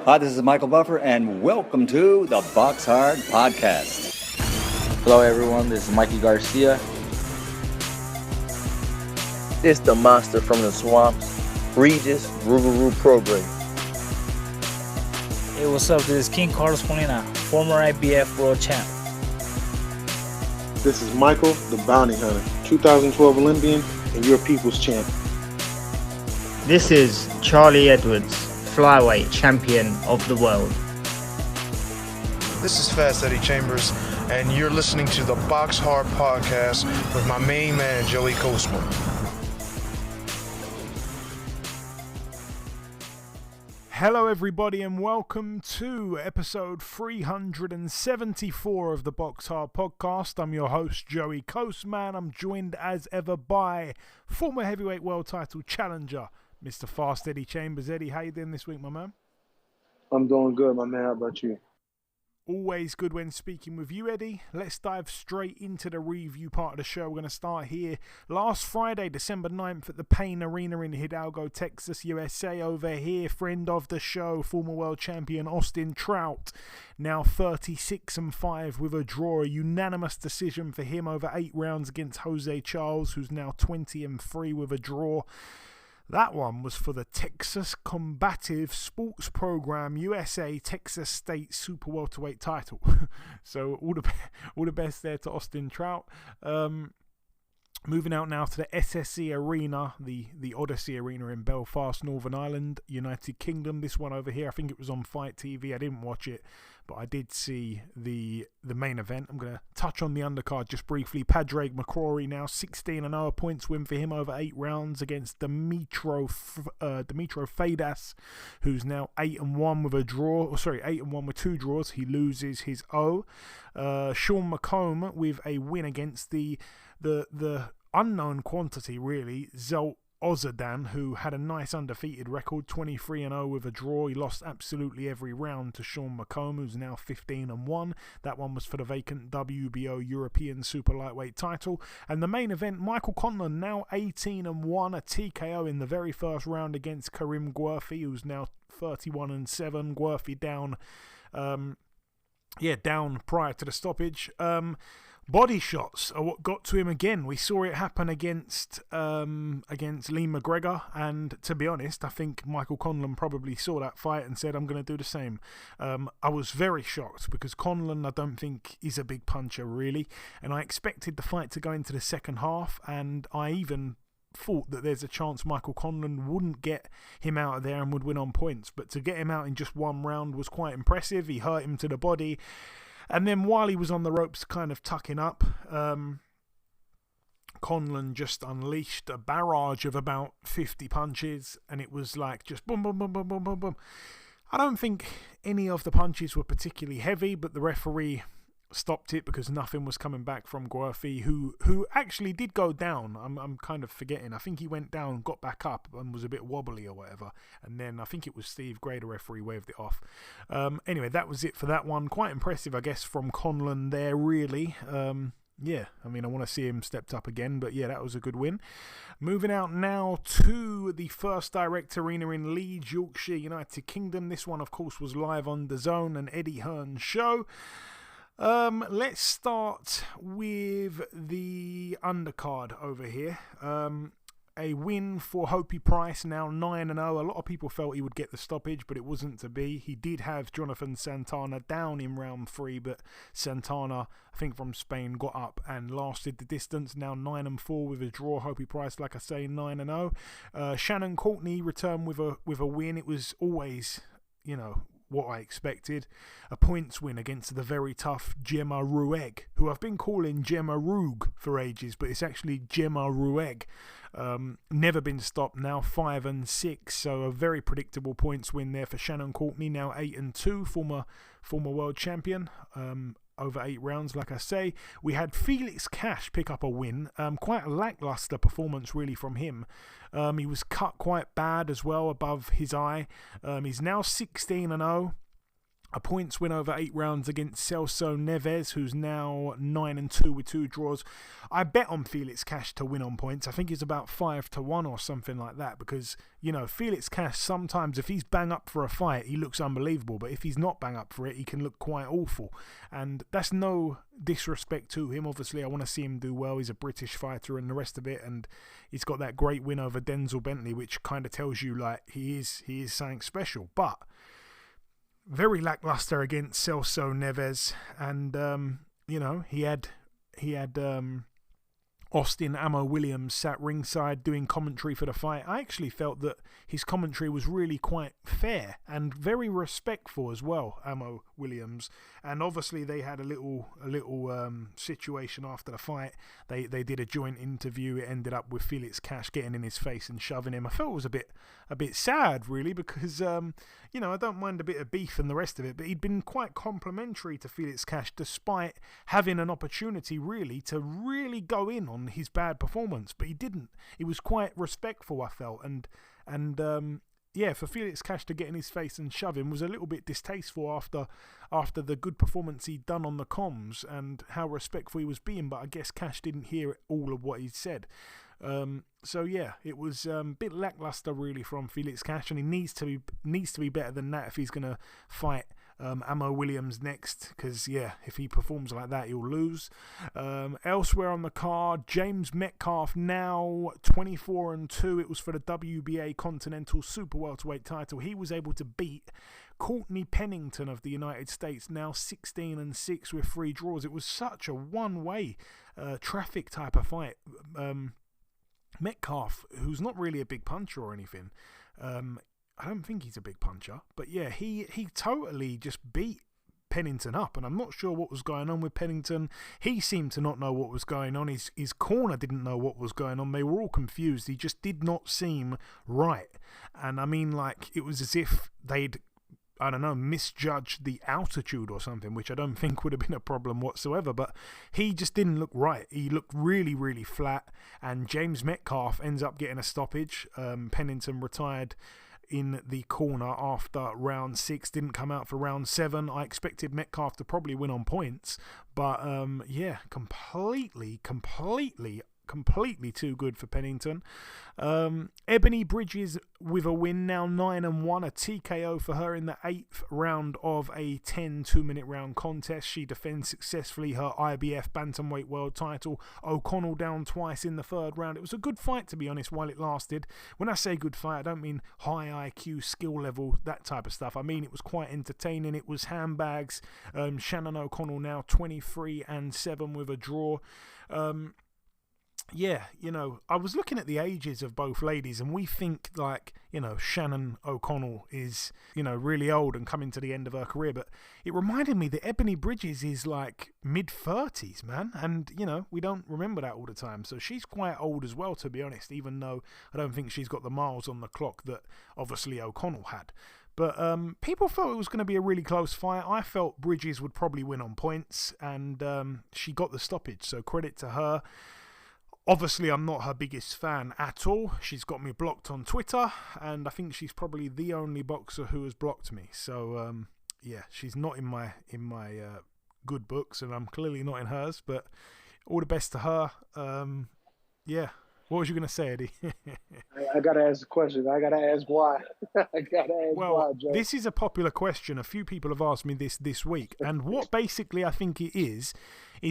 Hi, this is Michael Buffer, and welcome to the BoxHard Podcast. Hello, everyone. This is Mikey Garcia. This the monster from the swamps, Regis Rougarou Program. Hey, what's up? This is King Carlos Molina, former IBF world champ. This is Michael, the Bounty Hunter, 2012 Olympian and your people's champ. This is Charlie Edwards, flyweight champion of the world. This is Fast Eddie Chambers, and you're listening to the BoxHard Podcast with my main man, Joey Coastman. Hello everybody and welcome to episode 374 of the BoxHard Podcast. I'm your host Joey Coastman. I'm joined as ever by former heavyweight world title challenger Mr. Fast Eddie Chambers. Eddie, how you doing this week, my man? I'm doing good, my man. How about you? Always good when speaking with you, Eddie. Let's dive straight into the review part of the show. We're going to start here. Last Friday, December 9th at the Payne Arena in Hidalgo, Texas, USA. Over here, friend of the show, former world champion Austin Trout. Now 36-5 with a draw. A unanimous decision for him over 8 rounds against Jose Charles, who's now 20-3 with a draw. That one was for the Texas Combative Sports Program USA Texas State Super Welterweight title. So all the best there to Austin Trout. Moving out now to the SSE Arena, the Odyssey Arena in Belfast, Northern Ireland, United Kingdom. This one over here, I think it was on Fight TV. I didn't watch it, but I did see the main event. I'm going to touch on the undercard just briefly. Padraig McCrory now 16-0, points win for him over 8 rounds against Dimitro Fadas, who's now 8-1 with a draw. 8-1 with 2 draws. He loses his O. Sean McComb with a win against the unknown quantity, really, Zolt Ozadan, who had a nice undefeated record, 23-0 with a draw. He lost absolutely every round to Sean McComb, who's now 15-1. That one was for the vacant WBO European Super Lightweight title. And the main event, Michael Conlan, now 18-1, a TKO in the very first round against Karim Guerfi, who's now 31-7. Guerfi down, down prior to the stoppage. Body shots are what got to him again. We saw it happen against Lee McGregor, and to be honest, I think Michael Conlan probably saw that fight and said, I'm going to do the same. I was very shocked because Conlan, I don't think, is a big puncher, really, and I expected the fight to go into the second half, and I even thought that there's a chance Michael Conlan wouldn't get him out of there and would win on points, but to get him out in just one round was quite impressive. He hurt him to the body. And then while he was on the ropes kind of tucking up, Conlan just unleashed a barrage of about 50 punches, and it was like just boom, boom, boom, boom, boom, boom, boom. I don't think any of the punches were particularly heavy, but the referee stopped it because nothing was coming back from Guerfi, who actually did go down. I'm kind of forgetting. I think he went down, got back up, and was a bit wobbly or whatever. And then I think it was Steve Gray, the referee, waved it off. Anyway, that was it for that one. Quite impressive, I guess, from Conlan there, really. I want to see him stepped up again, but yeah, that was a good win. Moving out now to the First Direct Arena in Leeds, Yorkshire, United Kingdom. This one, of course, was live on DAZN and Eddie Hearn's show. Let's start with the undercard over here. A win for Hopi Price, now 9-0. A lot of people felt he would get the stoppage, but it wasn't to be. He did have Jonathan Santana down in round 3, but Santana, I think from Spain, got up and lasted the distance. Now 9-4 with a draw. Hopi Price, like I say, 9-0. Shannon Courtney returned with a win. It was always, what I expected. A points win against the very tough Gemma Rueg, who I've been calling Gemma Rug for ages, but it's actually Gemma Rueg. Never been stopped now, 5-6, so a very predictable points win there for Shannon Courtney, now 8-2, former world champion. Over 8 rounds, like I say. We had Felix Cash pick up a win. Quite a lackluster performance, really, from him. He was cut quite bad as well above his eye. He's now 16-0. a points win over 8 rounds against Celso Neves, who's now 9-2 with 2 draws. I bet on Felix Cash to win on points. I think it's about 5-1 or something like that, because, you know, Felix Cash, sometimes if he's bang up for a fight, he looks unbelievable, but if he's not bang up for it, he can look quite awful. And that's no disrespect to him. Obviously, I want to see him do well. He's a British fighter and the rest of it, and he's got that great win over Denzel Bentley, which kind of tells you, like, he is something special. But very lackluster against Celso Neves, and you know, he had Austin Ammo Williams sat ringside doing commentary for the fight. I actually felt that his commentary was really quite fair and very respectful as well, Ammo Williams. And obviously they had a little situation after the fight. They did a joint interview. It ended up with Felix Cash getting in his face and shoving him. I felt it was a bit sad, really, because you know, I don't mind a bit of beef and the rest of it, but he'd been quite complimentary to Felix Cash despite having an opportunity really to really go in on his bad performance, but he didn't. He was quite respectful, I felt, and yeah, for Felix Cash to get in his face and shove him was a little bit distasteful after the good performance he'd done on the comms and how respectful he was being, but I guess Cash didn't hear all of what he'd said. So yeah, it was a bit lackluster really from Felix Cash, and he needs to be better than that if he's going to fight Ammo Williams next, because yeah, if he performs like that, he'll lose. Elsewhere on the card, James Metcalf, now 24-2. It was for the WBA Continental Super Welterweight title. He was able to beat Courtney Pennington of the United States, now 16-6 with 3 draws. It was such a one-way traffic type of fight. Metcalf, who's not really a big puncher or anything, I don't think he's a big puncher, but yeah, he totally just beat Pennington up, and I'm not sure what was going on with Pennington. He seemed to not know what was going on. His corner didn't know what was going on. They were all confused. He just did not seem right. And I mean, like, it was as if they'd, I don't know, misjudged the altitude or something, which I don't think would have been a problem whatsoever, but he just didn't look right. He looked really, really flat, and James Metcalf ends up getting a stoppage. Pennington retired in the corner after round 6, didn't come out for round 7. I expected Metcalf to probably win on points, but yeah, completely too good for Pennington. Ebony Bridges with a win, now 9-1, a TKO for her in the 8th round of a 10 2-minute round contest. She defends successfully her IBF Bantamweight World title. O'Connell down twice in the 3rd round. It was a good fight, to be honest, while it lasted. When I say good fight, I don't mean high IQ, skill level, that type of stuff. I mean it was quite entertaining. It was handbags. Shannon O'Connell now 23-7 with a draw. Yeah, you know, I was looking at the ages of both ladies, and we think, like, you know, Shannon O'Connell is, you know, really old and coming to the end of her career, but it reminded me that Ebony Bridges is like mid-30s, man, and, you know, we don't remember that all the time, so she's quite old as well, to be honest, even though I don't think she's got the miles on the clock that obviously O'Connell had. But people felt it was going to be a really close fight. I felt Bridges would probably win on points, and she got the stoppage, so credit to her. Obviously, I'm not her biggest fan at all. She's got me blocked on Twitter, and I think she's probably the only boxer who has blocked me. So, yeah, she's not in my good books, and I'm clearly not in hers. But all the best to her. Yeah. What was you going to say, Eddie? I got to ask a question. I got to ask why. I got to ask why, Joe. This is a popular question. A few people have asked me this week. And what basically I think it is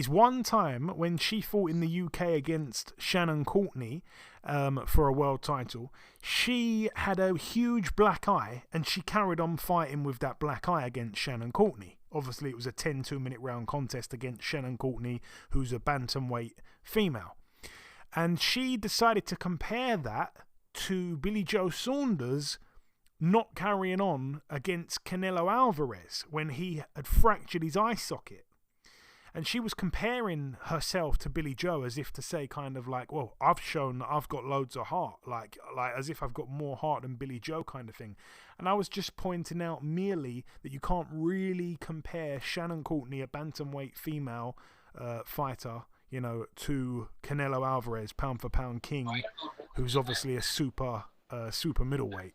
one time when she fought in the UK against Shannon Courtney for a world title, she had a huge black eye, and she carried on fighting with that black eye against Shannon Courtney. Obviously, it was a 10 2-minute round contest against Shannon Courtney, who's a bantamweight female. And she decided to compare that to Billy Joe Saunders not carrying on against Canelo Alvarez when he had fractured his eye socket. And she was comparing herself to Billy Joe as if to say kind of like, well, I've shown that I've got loads of heart, like as if I've got more heart than Billy Joe kind of thing. And I was just pointing out merely that you can't really compare Shannon Courtney, a bantamweight female fighter, you know, to Canelo Alvarez, pound for pound king, who's obviously a super middleweight.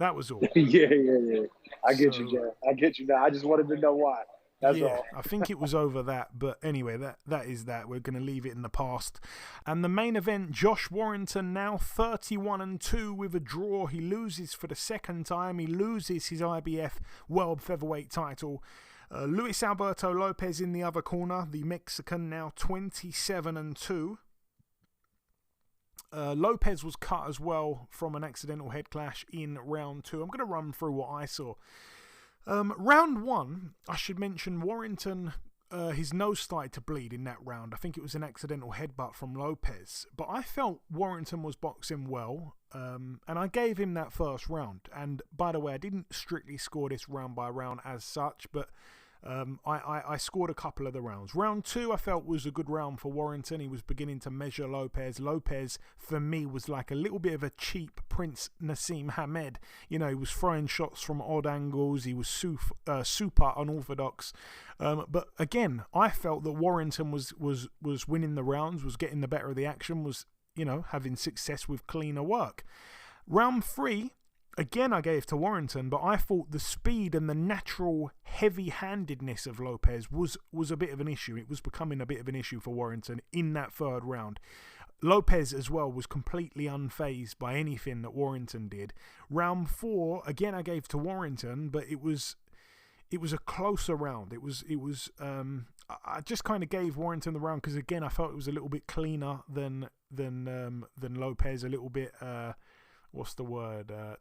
That was all. Yeah. I get you, Jeff. I get you now. I just wanted to know why. That's all. I think it was over that. But anyway, that is that. We're going to leave it in the past. And the main event, Josh Warrington now 31-2 with a draw. He loses for the second time. He loses his IBF World Featherweight title. Luis Alberto Lopez in the other corner, the Mexican, now 27-2. Lopez was cut as well from an accidental head clash in round 2. I'm going to run through what I saw. Round 1, I should mention Warrington, his nose started to bleed in that round. I think it was an accidental headbutt from Lopez. But I felt Warrington was boxing well, and I gave him that first round. And by the way, I didn't strictly score this round by round as such, but I scored a couple of the rounds. Round 2 I felt was a good round for Warrington. He was beginning to measure Lopez. Lopez, for me, was like a little bit of a cheap Prince Nassim Hamed. You know, he was throwing shots from odd angles. He was super unorthodox. But again, I felt that Warrington was winning the rounds, was getting the better of the action, was, you know, having success with cleaner work. Round 3, again, I gave to Warrington, but I thought the speed and the natural heavy-handedness of Lopez was a bit of an issue. It was becoming a bit of an issue for Warrington in that third round. Lopez as well was completely unfazed by anything that Warrington did. Round 4, again, I gave to Warrington, but it was a closer round. I just kind of gave Warrington the round because, again, I felt it was a little bit cleaner than Lopez, a little bit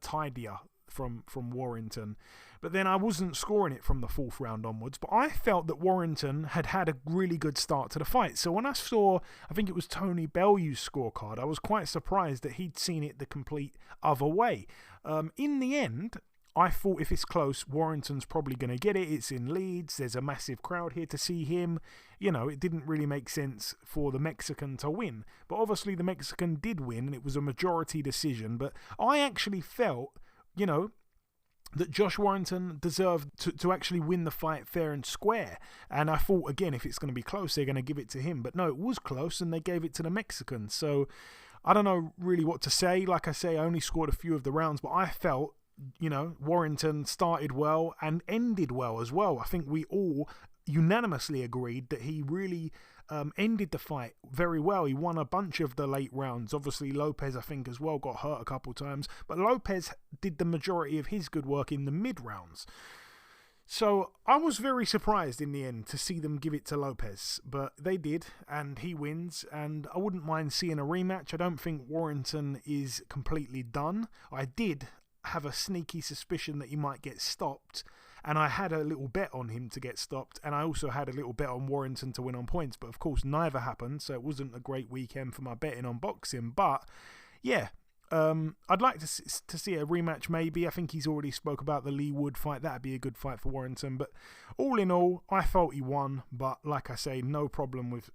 tidier from Warrington. But then I wasn't scoring it from the fourth round onwards, but I felt that Warrington had a really good start to the fight. So when I saw, I think it was Tony Bellew's scorecard, I was quite surprised that he'd seen it the complete other way. In the end, I thought if it's close, Warrington's probably going to get it. It's in Leeds. There's a massive crowd here to see him. You know, it didn't really make sense for the Mexican to win. But obviously the Mexican did win, and it was a majority decision. But I actually felt, you know, that Josh Warrington deserved to actually win the fight fair and square. And I thought, again, if it's going to be close, they're going to give it to him. But no, it was close, and they gave it to the Mexican. So I don't know really what to say. Like I say, I only scored a few of the rounds, but I felt, you know, Warrington started well and ended well as well. I think we all unanimously agreed that he really ended the fight very well. He won a bunch of the late rounds. Obviously, Lopez, I think, as well, got hurt a couple times, but Lopez did the majority of his good work in the mid rounds. So I was very surprised in the end to see them give it to Lopez, but they did, and he wins, and I wouldn't mind seeing a rematch. I don't think Warrington is completely done. I did have a sneaky suspicion that he might get stopped, and I had a little bet on him to get stopped, and I also had a little bet on Warrington to win on points, but of course neither happened, so it wasn't a great weekend for my betting on boxing. But yeah, I'd like to see a rematch maybe. I think he's already spoke about the Lee Wood fight. That'd be a good fight for Warrington, but all in all, I felt he won. But like I say, no problem with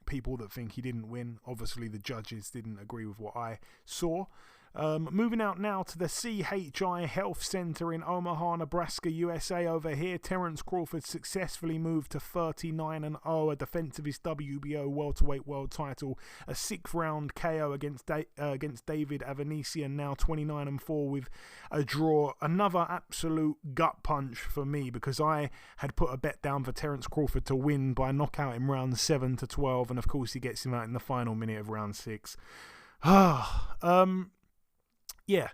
people that think he didn't win. Obviously the judges didn't agree with what I saw. Moving out now to the CHI Health Center in Omaha, Nebraska, USA. Over here, Terence Crawford successfully moved to 39-0, a defense of his WBO welterweight world title, a 6th round KO against David Avanesian, now 29-4 with a draw. Another absolute gut punch for me, because I had put a bet down for Terence Crawford to win by knockout in round 7 to 12, and of course he gets him out in the final minute of round 6. Yeah,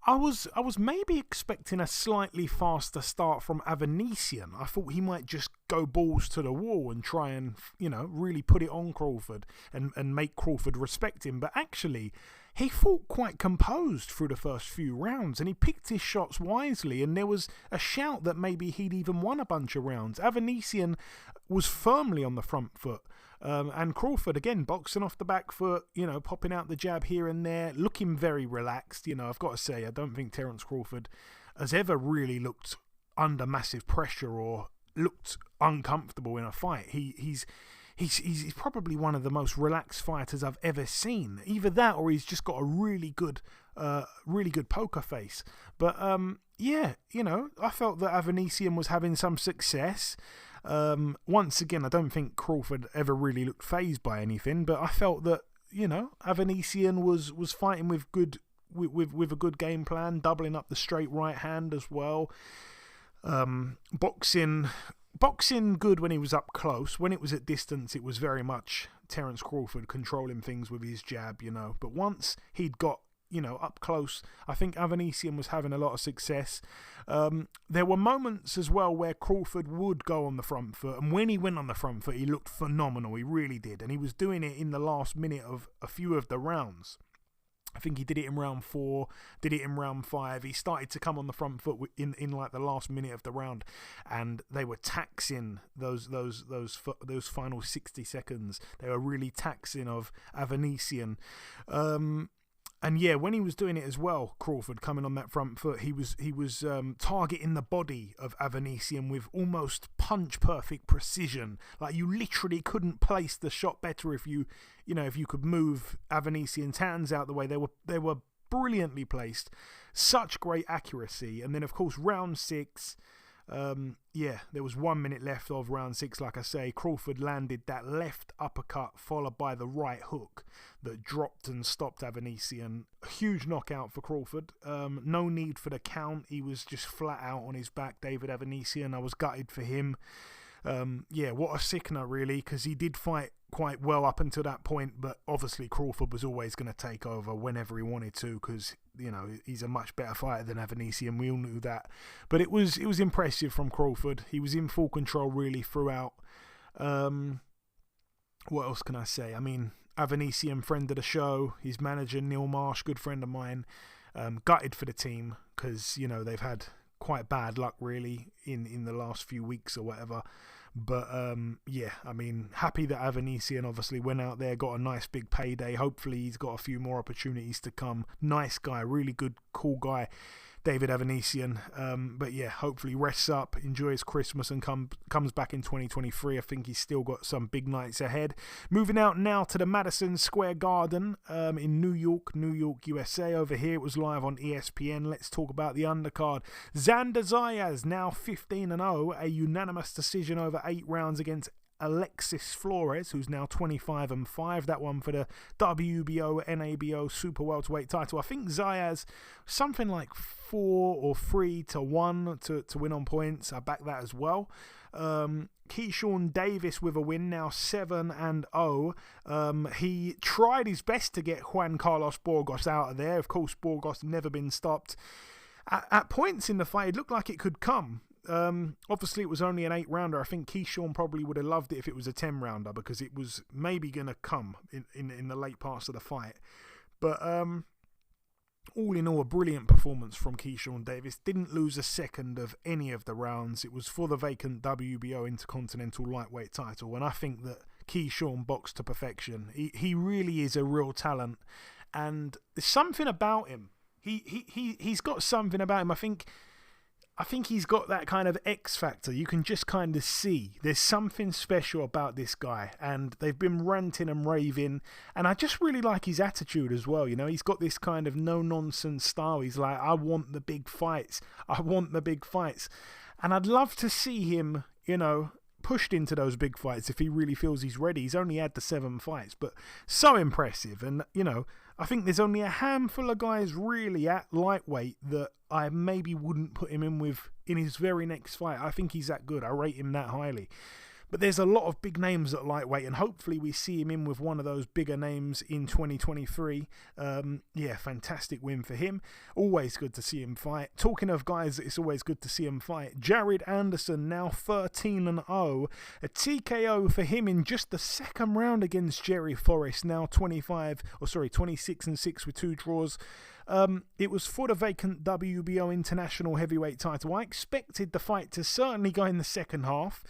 I was maybe expecting a slightly faster start from Avanesian. I thought he might just go balls to the wall and try and, you know, really put it on Crawford and make Crawford respect him. But actually, he fought quite composed through the first few rounds, and he picked his shots wisely, and there was a shout that maybe he'd even won a bunch of rounds. Avanesian was firmly on the front foot. And Crawford, again, boxing off the back foot, you know, popping out the jab here and there, looking very relaxed. You know, I've got to say, I don't think Terence Crawford has ever really looked under massive pressure or looked uncomfortable in a fight. He's probably one of the most relaxed fighters I've ever seen. Either that, or he's just got a really good poker face. But yeah, you know, I felt that Avanesian was having some success. Once again, I don't think Crawford ever really looked fazed by anything, but I felt that, you know, Avanesian was fighting with good with a good game plan, doubling up the straight right hand as well. Boxing good when he was up close. When it was at distance, it was very much Terence Crawford controlling things with his jab, But once he'd got, up close, I think Avanesian was having a lot of success. There were moments as well where Crawford would go on the front foot, and when he went on the front foot, he looked phenomenal. He really did, and he was doing it in the last minute of a few of the rounds. I think he did it in round 4, did it in round 5. He started to come on the front foot in like the last minute of the round, and they were taxing those final 60 seconds. They were really taxing of Avanesian. And yeah, when he was doing it as well, Crawford coming on that front foot, he was targeting the body of Avanesian with almost punch perfect precision. Like you literally couldn't place the shot better if you could move Avanesian's hands out the way. They were brilliantly placed, such great accuracy. And then of course round 6. There was 1 minute left of round 6, like I say. Crawford landed that left uppercut followed by the right hook that dropped and stopped Avanesian. A huge knockout for Crawford. No need for the count. He was just flat out on his back, David Avanesian. I was gutted for him. What a sickener, really, because he did fight quite well up until that point, but obviously Crawford was always going to take over whenever he wanted to, because he's a much better fighter than Avanesian. We all knew that, but it was impressive from Crawford. He was in full control really throughout. What else can I say? I mean, Avanesian, friend of the show, his manager Neil Marsh, good friend of mine. Gutted for the team because they've had quite bad luck really in the last few weeks or whatever. But happy that Avanesian obviously went out there, got a nice big payday. Hopefully he's got a few more opportunities to come. Nice guy, really good, cool guy, David Avanesian. Hopefully rests up, enjoys Christmas and comes back in 2023. I think he's still got some big nights ahead. Moving out now to the Madison Square Garden in New York, USA. Over here it was live on ESPN. Let's talk about the undercard. Xander Zayas, now 15-0, a unanimous decision over 8 rounds against Alexis Flores, who's now 25-5. That one for the WBO, NABO Super Welterweight title. I think Zayas something like 4 or 3-1 to win on points. I back that as well. Keyshawn Davis with a win, now 7-0. He tried his best to get Juan Carlos Burgos out of there. Of course, Burgos never been stopped. At points in the fight, it looked like it could come. Obviously it was only an 8-rounder. I think Keyshawn probably would have loved it if it was a 10-rounder, because it was maybe going to come in the late parts of the fight. But all in all, a brilliant performance from Keyshawn Davis. Didn't lose a second of any of the rounds. It was for the vacant WBO Intercontinental Lightweight title, and I think that Keyshawn boxed to perfection. He really is a real talent, and there's something about him. He's got something about him. I think he's got that kind of X factor. You can just kind of see there's something special about this guy, and they've been ranting and raving, and I just really like his attitude as well. He's got this kind of no nonsense style. He's like, I want the big fights, and I'd love to see him pushed into those big fights if he really feels he's ready. He's only had the 7 fights, but so impressive. And I think there's only a handful of guys really at lightweight that I maybe wouldn't put him in his very next fight. I think he's that good. I rate him that highly. But there's a lot of big names at lightweight, and hopefully we see him in with one of those bigger names in 2023. Fantastic win for him. Always good to see him fight. Talking of guys, it's always good to see him fight. Jared Anderson, now 13-0. A TKO for him in just the second round against Jerry Forrest, now 26-6 with 2 draws. It was for the vacant WBO International Heavyweight title. I expected the fight to certainly go in the second half.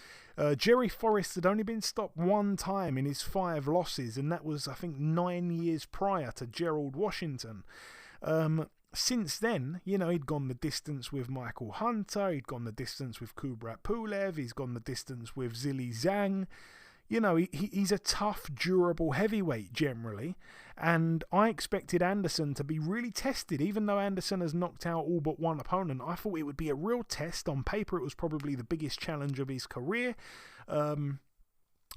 Jerry Forrest had only been stopped 1 time in his 5 losses, and that was, I think, 9 years prior to Gerald Washington. Since then, he'd gone the distance with Michael Hunter, he'd gone the distance with Kubrat Pulev, he's gone the distance with Zhilei Zhang. He's a tough, durable heavyweight generally, and I expected Anderson to be really tested. Even though Anderson has knocked out all but 1 opponent, I thought it would be a real test. On paper, it was probably the biggest challenge of his career.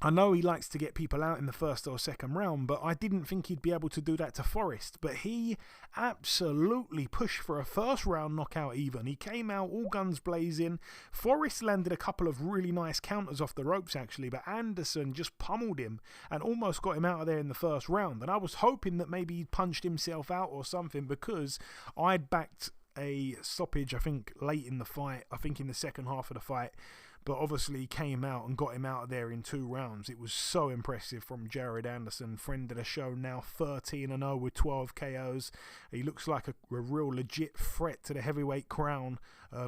I know he likes to get people out in the first or second round, but I didn't think he'd be able to do that to Forrest. But he absolutely pushed for a first round knockout even. He came out all guns blazing. Forrest landed a couple of really nice counters off the ropes actually, but Anderson just pummeled him and almost got him out of there in the first round. And I was hoping that maybe he'd punched himself out or something, because I'd backed a stoppage, I think, late in the fight, I think in the second half of the fight. But obviously he came out and got him out of there in 2 rounds. It was so impressive from Jared Anderson, friend of the show, now 13-0 with 12 KOs. He looks like a real legit threat to the heavyweight crown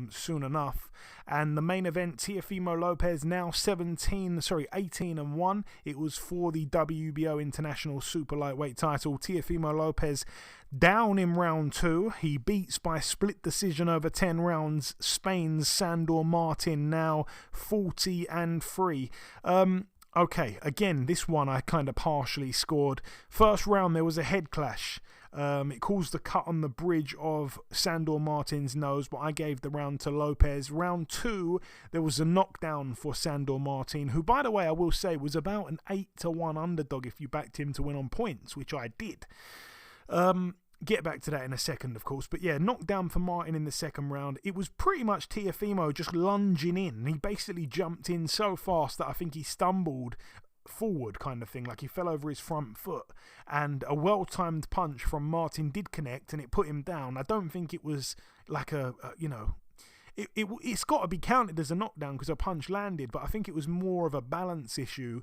soon enough. And the main event, Teofimo Lopez, now 18-1. It was for the WBO International Super Lightweight title. Teofimo Lopez down in round 2. He beats by split decision over 10 rounds Spain's Sandor Martin, now 40-3. Okay, again, this one I kind of partially scored. First round, there was a head clash. It caused a cut on the bridge of Sandor Martin's nose, but I gave the round to Lopez. Round 2, there was a knockdown for Sandor Martin, who, by the way, I will say was about an 8-1 underdog if you backed him to win on points, which I did. Get back to that in a second, of course. But yeah, knockdown for Martin in the second round. It was pretty much Teofimo just lunging in. He basically jumped in so fast that I think he stumbled forward, kind of thing, like he fell over his front foot, and a well-timed punch from Martin did connect and it put him down. I don't think it was like it's got to be counted as a knockdown because a punch landed, but I think it was more of a balance issue.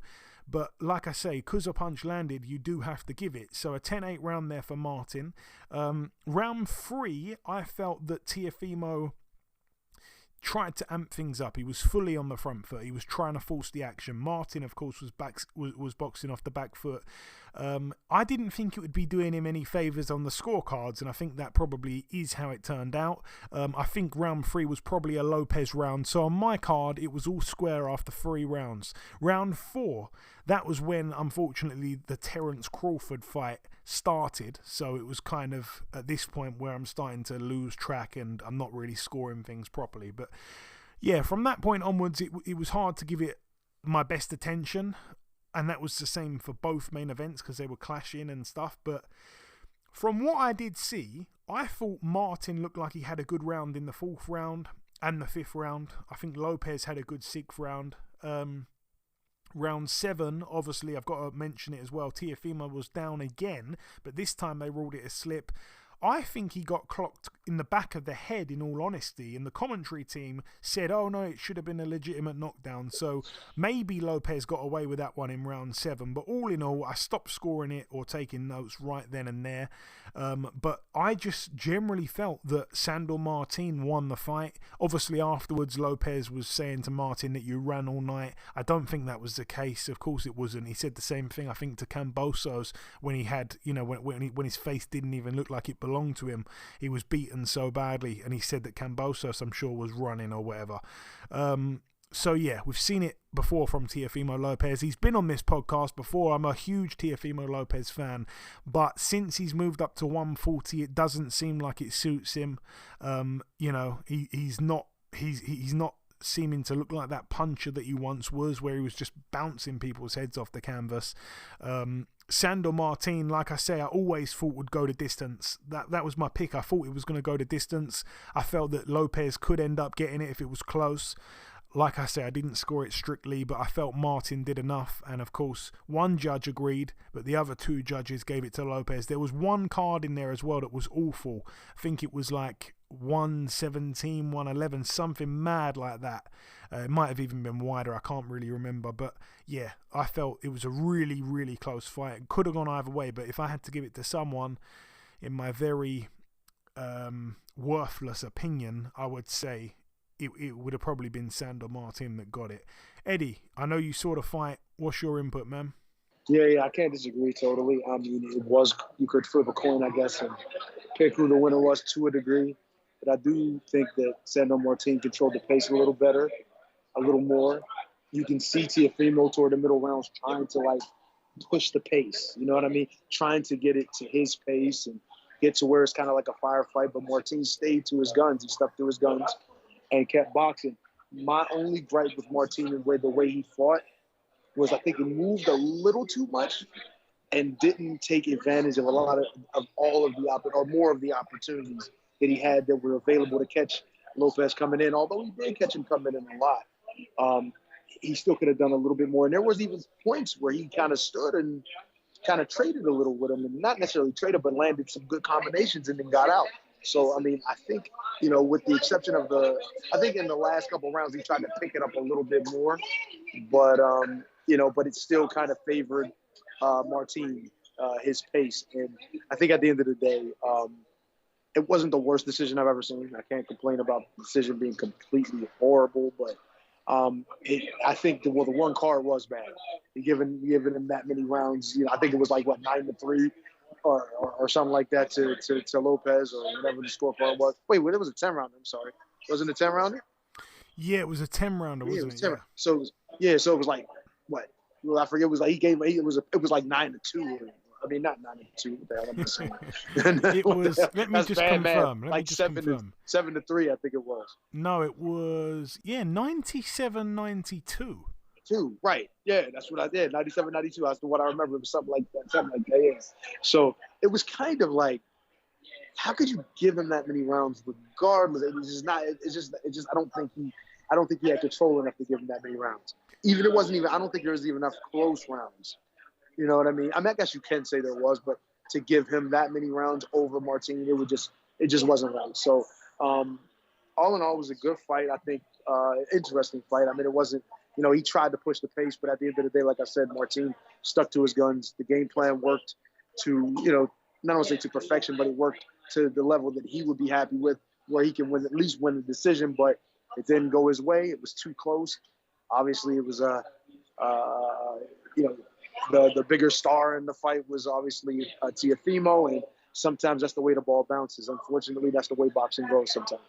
But like I say, because a punch landed, you do have to give it. So a 10-8 round there for Martin. Round 3, I felt that Teofimo tried to amp things up. He was fully on the front foot. He was trying to force the action. Martin, of course, was boxing off the back foot. I didn't think it would be doing him any favours on the scorecards, and I think that probably is how it turned out. I think round 3 was probably a Lopez round, so on my card, it was all square after 3 rounds. Round 4, that was when, unfortunately, the Terence Crawford fight started, so it was kind of at this point where I'm starting to lose track and I'm not really scoring things properly. But yeah, from that point onwards, it was hard to give it my best attention, and that was the same for both main events because they were clashing and stuff. But from what I did see, I thought Martin looked like he had a good round in the 4th round and the 5th round. I think Lopez had a good 6th round. Round 7, obviously, I've got to mention it as well. Teofimo was down again, but this time they ruled it a slip. I think he got clocked in the back of the head, in all honesty, and the commentary team said, oh no, it should have been a legitimate knockdown. So maybe Lopez got away with that one in round 7, but all in all, I stopped scoring it or taking notes right then and there. But I just generally felt that Sandor Martin won the fight. Obviously, afterwards, Lopez was saying to Martin that you ran all night. I don't think that was the case. Of course it wasn't. He said the same thing, I think, to Cambosos when he had, when his face didn't even look like it belonged to him. He was beaten so badly, and he said that Cambosos, I'm sure, was running or whatever. So yeah, we've seen it before from Teofimo Lopez. He's been on this podcast before. I'm a huge Teofimo Lopez fan, but since he's moved up to 140, it doesn't seem like it suits him. He's not seeming to look like that puncher that he once was, where he was just bouncing people's heads off the canvas. Sandor Martin, like I say, I always thought would go the distance. That was my pick. I thought it was going to go the distance. I felt that Lopez could end up getting it if it was close. Like I say, I didn't score it strictly, but I felt Martin did enough. And of course, one judge agreed, but the other 2 judges gave it to Lopez. There was one card in there as well that was awful. I think it was like 117, 111, something mad like that. It might have even been wider. I can't really remember. But yeah, I felt it was a really, really close fight. It could have gone either way, but if I had to give it to someone, in my very worthless opinion, I would say it would have probably been Sandor Martin that got it. Eddie, I know you saw the fight. What's your input, man? Yeah, I can't disagree totally. I mean, you could flip a coin, I guess, and pick who the winner was to a degree. But I do think that Sandor Martin controlled the pace a little better, a little more. You can see Teofimo toward the middle rounds trying to, push the pace. You know what I mean? Trying to get it to his pace and get to where it's kind of like a firefight. But Martin stayed to his guns. He stuck to his guns and kept boxing. My only gripe with Martin and the way he fought was I think he moved a little too much and didn't take advantage of a lot of all of the or more of the opportunities that he had that were available to catch Lopez coming in. Although he did catch him coming in a lot, he still could have done a little bit more. And there was even points where he kind of stood and kind of traded a little with him, and not necessarily traded, but landed some good combinations and then got out. So, I mean, I think, with the exception of I think in the last couple of rounds, he tried to pick it up a little bit more, but, but it still kind of favored Martin, his pace. And I think at the end of the day, it wasn't the worst decision I've ever seen. I can't complain about the decision being completely horrible, but I think the one card was bad. Giving him that many rounds, I think it was like 9-3 or something like that to Lopez or whatever the scorecard was. Wait, it was a 10-rounder. I'm sorry, wasn't it a 10-rounder? Yeah, it was a 10-rounder, wasn't it? Yeah. So it was like what? Well, I forget. It was like it was like 9-2. I mean, not 9-2. What the hell am I saying? It was. Let me just confirm. Like 7-3, I think it was. No, it was 97-92. 2, right? Yeah, that's what I did. 97-92. That's what I remember. It was something like that. Yeah. So it was kind of like, how could you give him that many rounds regardless? It was just not. It's just. I don't think he had control enough to give him that many rounds. I don't think there was even enough close rounds. You know what I mean? I guess you can say there was, but to give him that many rounds over Martin, it just wasn't right. So, all in all, it was a good fight. I think interesting fight. I mean, it wasn't. He tried to push the pace, but at the end of the day, like I said, Martin stuck to his guns. The game plan worked to, not only say to perfection, but it worked to the level that he would be happy with, where he can at least win the decision. But it didn't go his way. It was too close. Obviously, it was the bigger star in the fight was obviously Teofimo, and sometimes that's the way the ball bounces. Unfortunately, that's the way boxing goes sometimes.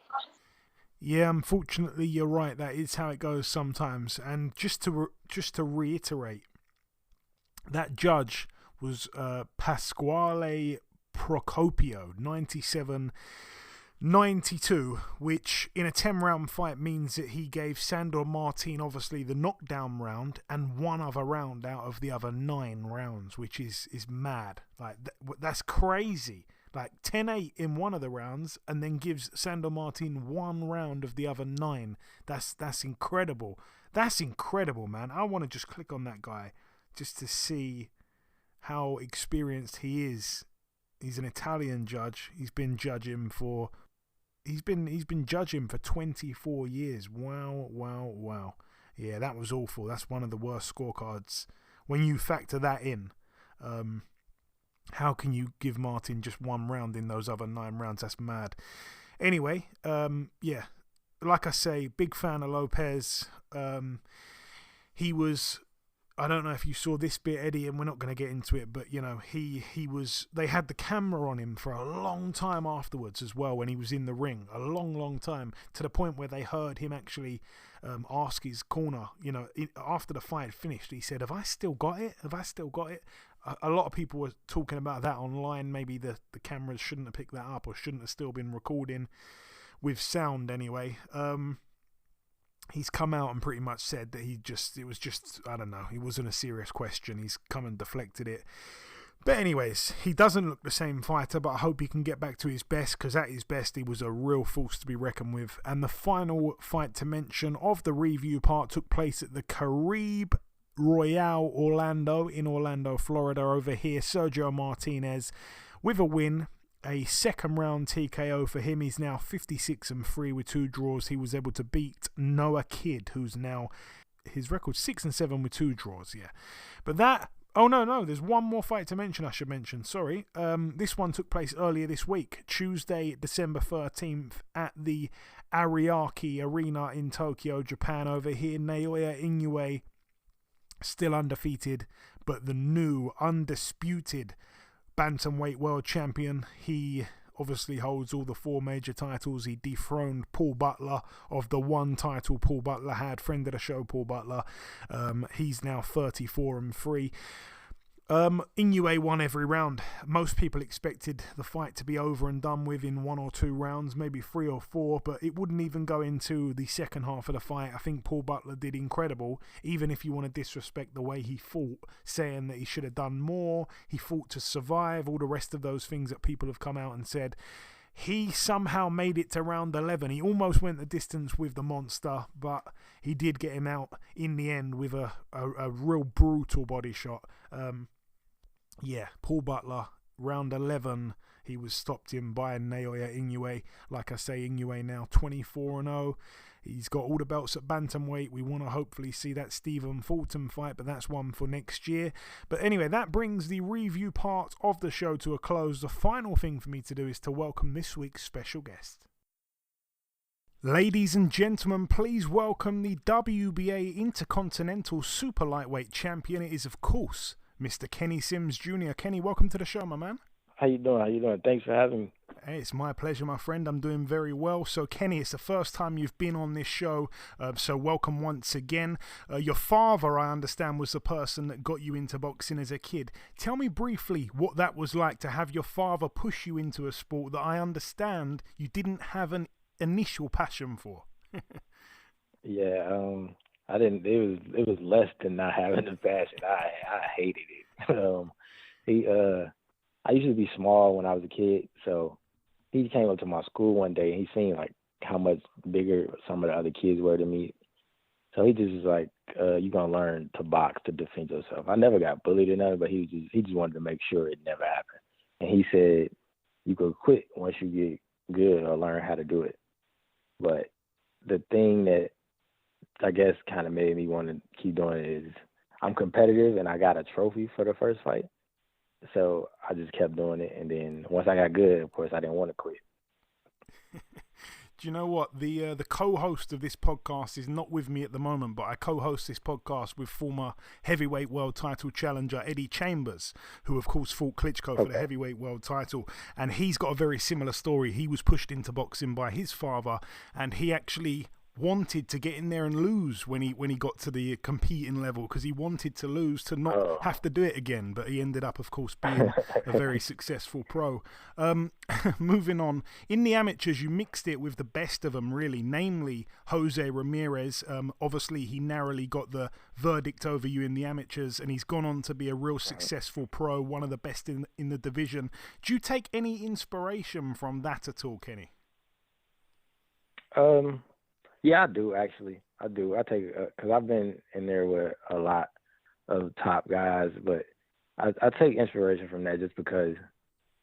Yeah, unfortunately, you're right. That is how it goes sometimes. And just to reiterate, that judge was Pasquale Procopio, 97-92, which in a 10-round fight means that he gave Sandor Martin obviously the knockdown round and one other round out of the other 9 rounds, which is mad. Like that's crazy. Like 10-8 in one of the rounds and then gives Sandor Martin 1 round of the other 9. That's incredible. That's incredible, man. I want to just click on that guy just to see how experienced he is. He's an Italian judge. He's been judging for 24 years. Wow. Yeah, that was awful. That's one of the worst scorecards. When you factor that in, how can you give Martin just 1 round in those other 9 rounds? That's mad. Anyway, yeah, like I say, big fan of Lopez. He was, I don't know if you saw this bit, Eddie, and we're not going to get into it, but he was. They had the camera on him for a long time afterwards as well when he was in the ring, a long time, to the point where they heard him actually ask his corner. After the fight finished, he said, "Have I still got it? Have I still got it?" A lot of people were talking about that online. Maybe the cameras shouldn't have picked that up or shouldn't have still been recording with sound anyway. He's come out and pretty much said that it was just, I don't know, it wasn't a serious question. He's come and deflected it. But anyways, he doesn't look the same fighter, but I hope he can get back to his best, because at his best, he was a real force to be reckoned with. And the final fight to mention of the review part took place at the Caribe Royale Orlando in Orlando, Florida. Over here, Sergio Martinez with a win, a second round TKO for him. He's now 56-3 with 2 draws. He was able to beat Noah Kidd, who's now, his record 6-7 with 2 draws. Yeah, but that, oh no, there's one more fight to mention. I should mention. Sorry, this one took place earlier this week, Tuesday, December 13th, at the Ariake Arena in Tokyo, Japan. Over here, Naoya Inoue, still undefeated, but the new undisputed bantamweight world champion. He obviously holds all the 4 major titles. He dethroned Paul Butler of the 1 title Paul Butler had. Friend of the show, Paul Butler. He's now 34-3. Inoue won every round. Most people expected the fight to be over and done with in 1 or 2 rounds, maybe 3 or 4, but it wouldn't even go into the second half of the fight. I think Paul Butler did incredible, even if you want to disrespect the way he fought, saying that he should have done more, he fought to survive, all the rest of those things that people have come out and said. He somehow made it to round 11. He almost went the distance with the monster, but he did get him out in the end with a real brutal body shot. Paul Butler, round 11, he was stopped in by Naoya Inoue. Like I say, Inoue now 24-0. He's got all the belts at bantamweight. We want to hopefully see that Stephen Fulton fight, but that's one for next year. But anyway, that brings the review part of the show to a close. The final thing for me to do is to welcome this week's special guest. Ladies and gentlemen, please welcome the WBA Intercontinental Super Lightweight Champion. It is, of course, Mr. Kenneth Sims Jr. Kenny, welcome to the show, my man. How you doing? Thanks for having me. Hey, it's my pleasure, my friend. I'm doing very well. So, Kenny, it's the first time you've been on this show, so welcome once again. Your father, I understand, was the person that got you into boxing as a kid. Tell me briefly what that was like to have your father push you into a sport that I understand you didn't have an initial passion for. Yeah, I didn't. It was less than not having the passion. I hated it. I used to be small when I was a kid, so he came up to my school one day and he seen like how much bigger some of the other kids were than me. So he just was like, "You gonna learn to box to defend yourself." I never got bullied or nothing, but he just wanted to make sure it never happened. And he said, "You could quit once you get good or learn how to do it." But the thing that I guess kind of made me want to keep doing it is I'm competitive and I got a trophy for the first fight. So I just kept doing it, and then once I got good, of course, I didn't want to quit. Do you know what? The co-host of this podcast is not with me at the moment, but I co-host this podcast with former heavyweight world title challenger Eddie Chambers, who of course fought Klitschko for the heavyweight world title, and he's got a very similar story. He was pushed into boxing by his father, and he actually wanted to get in there and lose when he got to the competing level, because he wanted to lose to not have to do it again, but he ended up, of course, being a very successful pro. Moving on, in the amateurs you mixed it with the best of them, really, namely Jose Ramirez. Obviously he narrowly got the verdict over you in the amateurs, and he's gone on to be a real successful pro, one of the best in the division. Do you take any inspiration from that at all, Kenny? Yeah, I do, actually. I do. I take it because I've been in there with a lot of top guys, but I take inspiration from that just because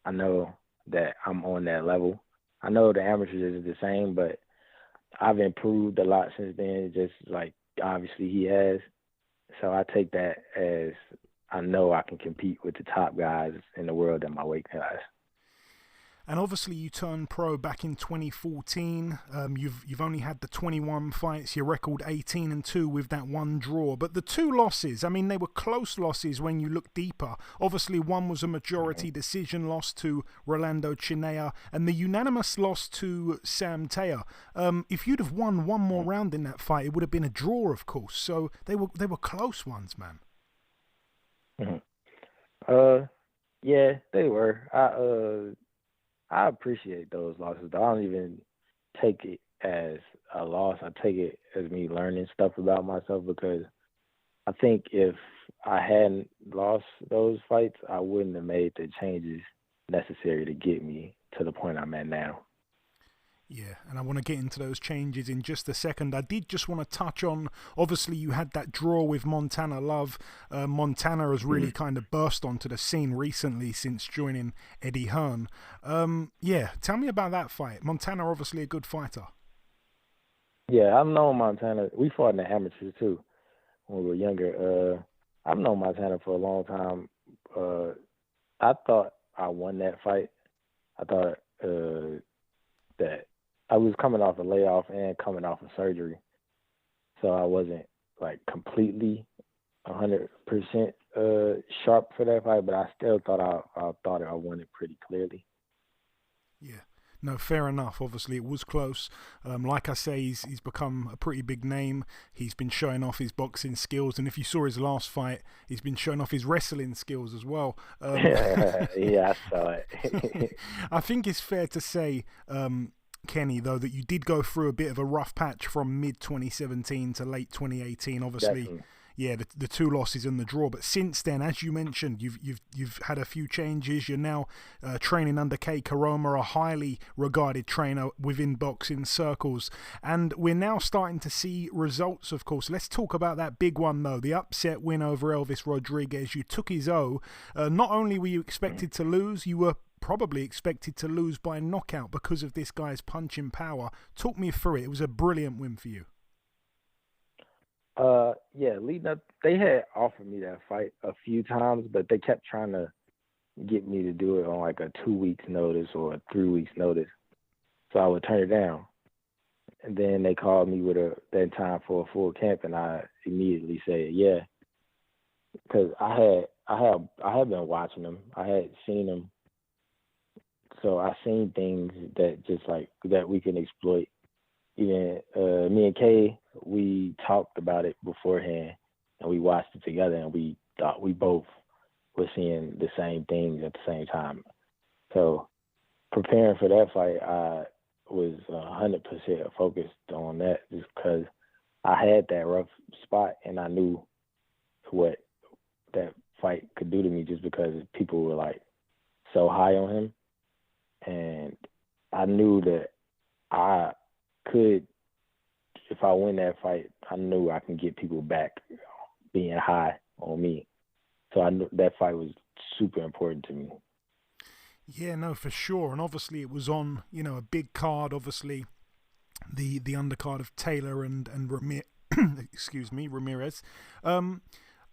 I know that I'm on that level. I know the amateurs is the same, but I've improved a lot since then, just like obviously he has. So I take that as I know I can compete with the top guys in the world in my weight class. And obviously you turned pro back in 2014. You've only had the 21 fights. Your record 18-2 with that one draw. But the 2 losses, I mean, they were close losses when you look deeper. Obviously one was a majority decision loss to Rolando Chinea, and the unanimous loss to Sam Taya. If you'd have won one more round in that fight, it would have been a draw, of course. So they were close ones, man. Yeah, they were. I appreciate those losses, but I don't even take it as a loss. I take it as me learning stuff about myself, because I think if I hadn't lost those fights, I wouldn't have made the changes necessary to get me to the point I'm at now. Yeah, and I want to get into those changes in just a second. I did just want to touch on, obviously you had that draw with Montana Love. Montana has really kind of burst onto the scene recently since joining Eddie Hearn. Yeah, tell me about that fight. Montana, obviously a good fighter. Yeah, I've known Montana. We fought in the amateurs too when we were younger. I've known Montana for a long time. I thought I won that fight. I thought that I was coming off a layoff and coming off of surgery, so I wasn't like completely 100% sharp for that fight. But I still thought I won it pretty clearly. Yeah. No, fair enough. Obviously, it was close. Like I say, he's become a pretty big name. He's been showing off his boxing skills, and if you saw his last fight, he's been showing off his wrestling skills as well. Yeah, I saw it. I think it's fair to say, Kenny, though, that you did go through a bit of a rough patch from mid-2017 to late 2018. Obviously, Definitely. yeah, the 2 losses and the draw. But since then, as you mentioned, you've had a few changes. You're now training under Kei Karoma, a highly regarded trainer within boxing circles. And we're now starting to see results, of course. Let's talk about that big one, though. The upset win over Elvis Rodriguez. You took his O. Not only were you expected to lose, you were probably expected to lose by knockout because of this guy's punching power. Talk me through it. It was a brilliant win for you. Yeah, leading up, they had offered me that fight a few times, but they kept trying to get me to do it on like a 2 weeks notice or a 3 weeks notice. So I would turn it down. And then they called me with that time for a full camp, and I immediately said yeah, because I had been watching them. I had seen them, so I seen things that just like that we can exploit. Even me and Kay, we talked about it beforehand, and we watched it together, and we thought we both were seeing the same things at the same time. So preparing for that fight, I was 100% focused on that just because I had that rough spot, and I knew what that fight could do to me just because people were like so high on him, and I knew that I could, if I win that fight, I knew I can get people back being high on me. So I knew that fight was super important to me. Yeah, no, for sure. And obviously it was on, a big card, obviously the undercard of Taylor and Ramirez. And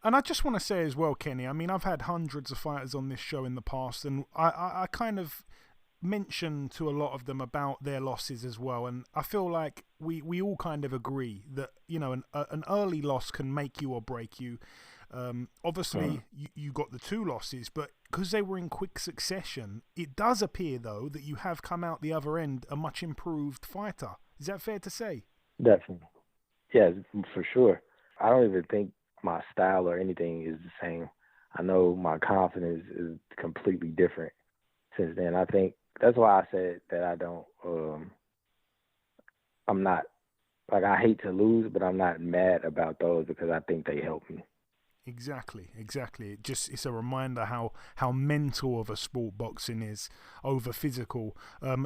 I just want to say as well, Kenny, I mean, I've had hundreds of fighters on this show in the past, and I kind of mention to a lot of them about their losses as well, and I feel like we all kind of agree that an early loss can make you or break you. Obviously you got the 2 losses, but because they were in quick succession, it does appear though that you have come out the other end a much improved fighter. Is that fair to say? Definitely. Yeah, for sure. I don't even think my style or anything is the same. I know my confidence is completely different since then. I think that's why I said that I'm not, like, I hate to lose, but I'm not mad about those because I think they help me. Exactly. It's a reminder how mental of a sport boxing is over physical.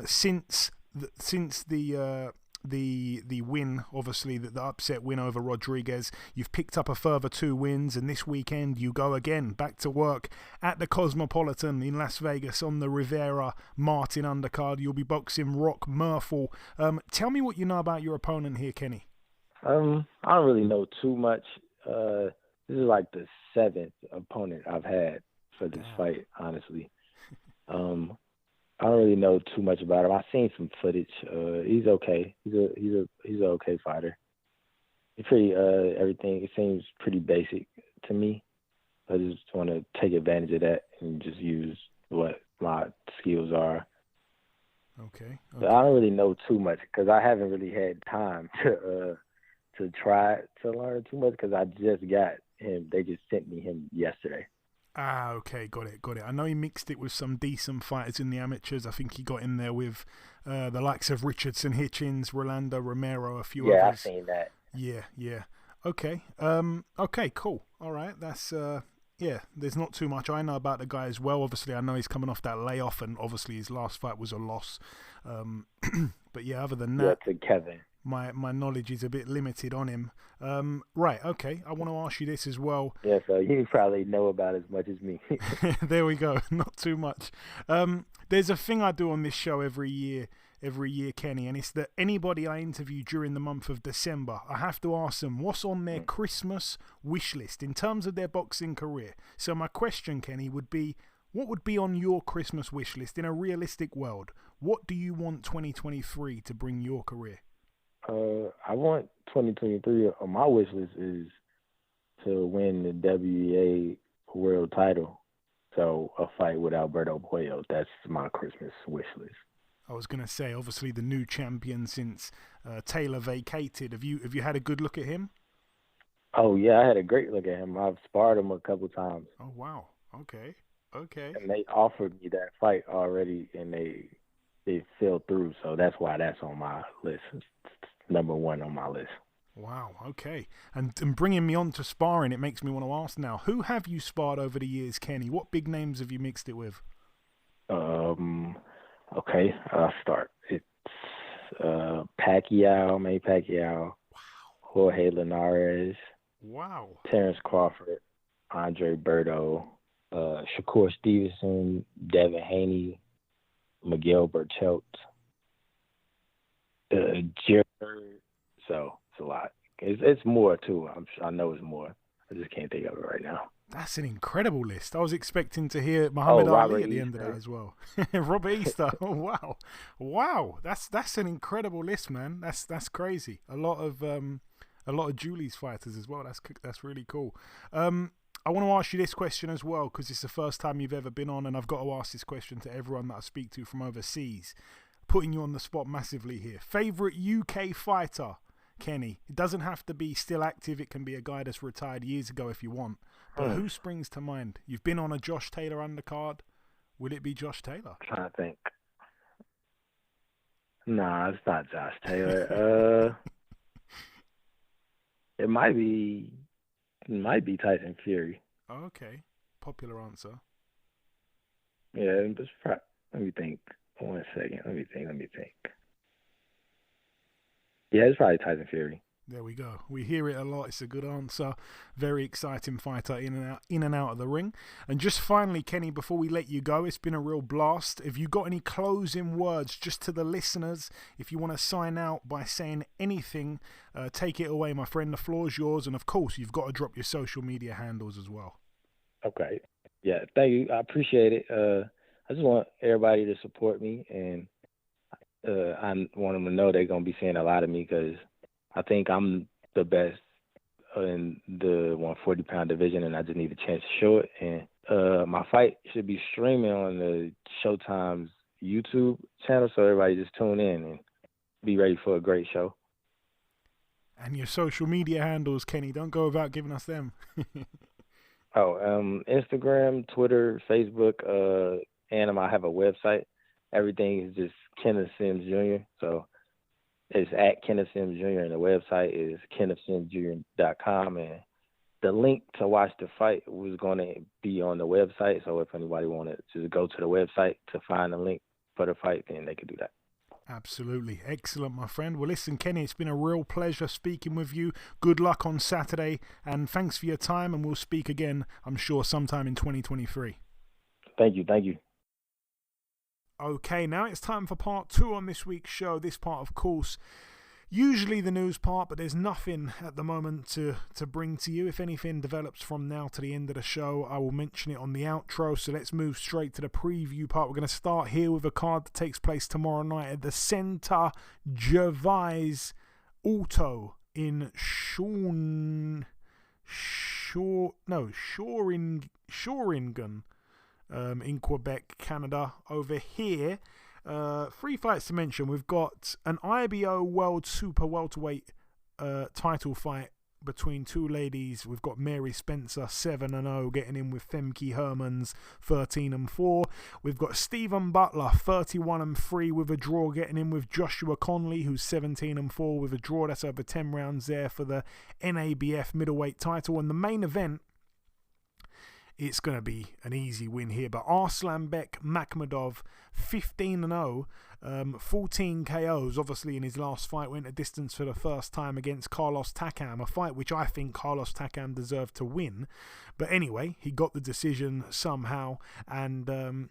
Since the win, obviously the upset win over Rodriguez, you've picked up a further 2 wins, and this weekend you go again back to work at the Cosmopolitan in Las Vegas on the Rivera Martin undercard. You'll be boxing Rock Myrthil. Tell me what you know about your opponent here, Kenny. I don't really know too much. This is like the 7th opponent I've had for this fight, honestly. I don't really know too much about him. I've seen some footage. He's okay. He's an okay fighter. He's pretty everything. It seems pretty basic to me. I just want to take advantage of that and just use what my skills are. Okay. But I don't really know too much because I haven't really had time to try to learn too much because I just got him. They just sent me him yesterday. Ah, okay, got it. I know he mixed it with some decent fighters in the amateurs. I think he got in there with the likes of Richardson, Hitchens, Rolando Romero, a few others. Yeah, I've seen that. Yeah. Okay. Okay, cool. All right, that's there's not too much I know about the guy as well. Obviously, I know he's coming off that layoff, and obviously his last fight was a loss. But yeah, other than that, to Kevin. My knowledge is a bit limited on him. Right, okay. I want to ask you this as well. Yeah, so you probably know about as much as me. There we go. Not too much. There's a thing I do on this show every year, Kenny, and it's that anybody I interview during the month of December, I have to ask them what's on their Christmas wish list in terms of their boxing career. So my question, Kenny, would be, what would be on your Christmas wish list in a realistic world? What do you want 2023 to bring your career? I want 2023 on my wish list is to win the WEA world title. So a fight with Alberto Puello. That's my Christmas wish list. I was going to say, obviously the new champion since Taylor vacated. Have you had a good look at him? Oh, yeah, I had a great look at him. I've sparred him a couple times. Oh, wow. Okay. And they offered me that fight already, and they fell through, so that's why that's on my list. It's number one on my list. Wow, okay. And bringing me on to sparring, it makes me want to ask now, who have you sparred over the years, Kenny? What big names have you mixed it with? Okay, I'll start. It's Pacquiao, Manny Pacquiao, Wow. Jorge Linares, Wow. Terrence Crawford, Andre Berto, Shakur Stevenson, Devin Haney, Miguel Berchelt, Jared. So it's a lot. It's more too. I know it's more. I just can't think of it right now. That's an incredible list. I was expecting to hear Muhammad Ali at the end of that as well. Robert Easter. Oh wow. That's an incredible list, man. That's crazy. A lot of Julie's fighters as well. That's really cool. I want to ask you this question as well because it's the first time you've ever been on, and I've got to ask this question to everyone that I speak to from overseas. Putting you on the spot massively here. Favorite UK fighter, Kenny? It doesn't have to be still active. It can be a guy that's retired years ago if you want. But who springs to mind? You've been on a Josh Taylor undercard. Will it be Josh Taylor? I'm trying to think. Nah, it's not Josh Taylor. It might be Tyson Fury. Oh, okay. Popular answer. Yeah, let me think. 1 second. Let me think. Yeah, it's probably Tyson Fury. There we go. We hear it a lot. It's a good answer. Very exciting fighter in and out of the ring. And just finally, Kenny, before we let you go, it's been a real blast. Have you got any closing words just to the listeners? If you want to sign out by saying anything, take it away, my friend. The floor's yours. And of course, you've got to drop your social media handles as well. Okay. Yeah, thank you. I appreciate it. I just want everybody to support me, and I want them to know they're going to be seeing a lot of me because I think I'm the best in the 140-pound division, and I just need a chance to show it. And my fight should be streaming on the Showtime's YouTube channel, so everybody just tune in and be ready for a great show. And your social media handles, Kenny, don't go without giving us them. Instagram, Twitter, Facebook, and I have a website. Everything is just Kenneth Sims Jr., so it's at Kenneth Sims Jr. and the website is kennethsimsjr.com. And the link to watch the fight was going to be on the website. So if anybody wanted to go to the website to find the link for the fight, then they could do that. Absolutely. Excellent, my friend. Well, listen, Kenny, it's been a real pleasure speaking with you. Good luck on Saturday, and thanks for your time, and we'll speak again, I'm sure, sometime in 2023. Thank you. Okay, now it's time for part 2 on this week's show. This part, of course, usually the news part, but there's nothing at the moment to bring to you. If anything develops from now to the end of the show, I will mention it on the outro. So let's move straight to the preview part. We're going to start here with a card that takes place tomorrow night at the Centre Gervais Auto in Shoringen, in Quebec, Canada. Over here, 3 fights to mention. We've got an IBO World Super Welterweight title fight between 2 ladies. We've got Mary Spencer 7-0 getting in with Femke Hermans 13-4. We've got Stephen Butler 31-3 with a draw, getting in with Joshua Conley, who's 17-4 with a draw. That's over 10 rounds there for the NABF middleweight title. And the main event, it's going to be an easy win here. But Arslanbek Makhmudov, 15-0, 14 KOs. Obviously, in his last fight, went a distance for the first time against Carlos Takam, a fight which I think Carlos Takam deserved to win. But anyway, he got the decision somehow. And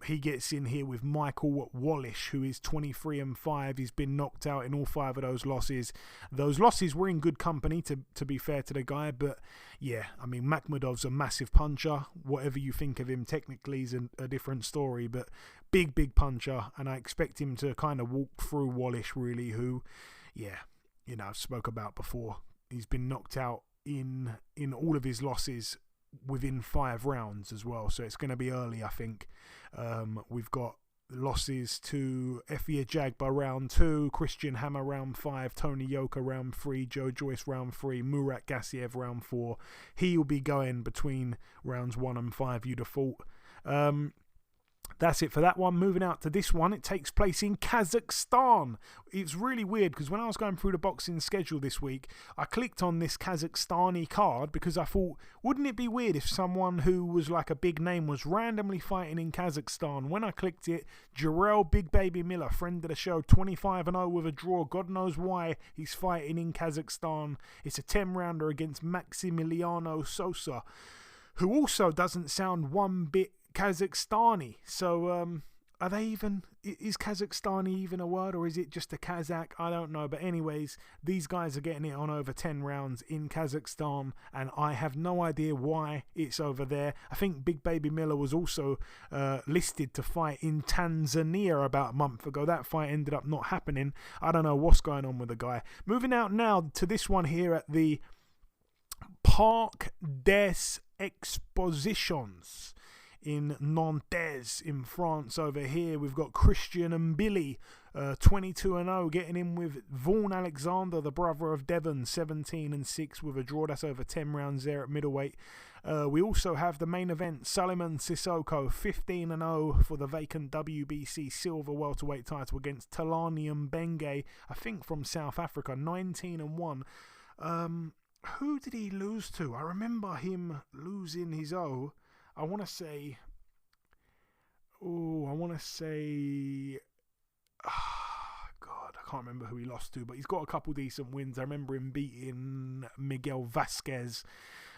he gets in here with Michael Wallish, who is 23-5. He's been knocked out in all 5 of those losses. Those losses were in good company, to be fair to the guy. But yeah, I mean, Makhmudov's a massive puncher. Whatever you think of him technically is a different story. But big puncher. And I expect him to kind of walk through Wallish, really, who, I've spoke about before. He's been knocked out in all of his losses within 5 rounds as well, so it's going to be early, I think. We've got losses to Efia Jagba round 2, Christian Hammer round 5, Tony Yoka round 3, Joe Joyce round 3, Murat Gassiev round 4. He will be going between rounds 1 and 5, you'd have thought. That's it for that one. Moving out to this one, it takes place in Kazakhstan. It's really weird because when I was going through the boxing schedule this week, I clicked on this Kazakhstani card because I thought, wouldn't it be weird if someone who was like a big name was randomly fighting in Kazakhstan? When I clicked it, Jarrell Big Baby Miller, friend of the show, 25-0 with a draw. God knows why he's fighting in Kazakhstan. It's a 10-rounder against Maximiliano Sosa, who also doesn't sound one bit Kazakhstani. So are they even, is Kazakhstani even a word, or is it just a Kazakh? I don't know. But anyways, these guys are getting it on over 10 rounds in Kazakhstan, and I have no idea why it's over there. I think Big Baby Miller was also listed to fight in Tanzania about a month ago. That fight ended up not happening. I don't know what's going on with the guy. Moving out now to this one here at the Parc des Expositions in Nantes in France. Over here we've got Christian and Billy, 22-0, getting in with Vaughan Alexander, the brother of Devon, 17-6 with a draw. That's over 10 rounds there at middleweight. We also have the main event, Suleiman Sissoko, 15-0 for the vacant WBC silver welterweight title against Talani Mbenge, I think from South Africa, 19-1. Who did he lose to? I remember him losing his I want to say, God, I can't remember who he lost to, but he's got a couple decent wins. I remember him beating Miguel Vasquez.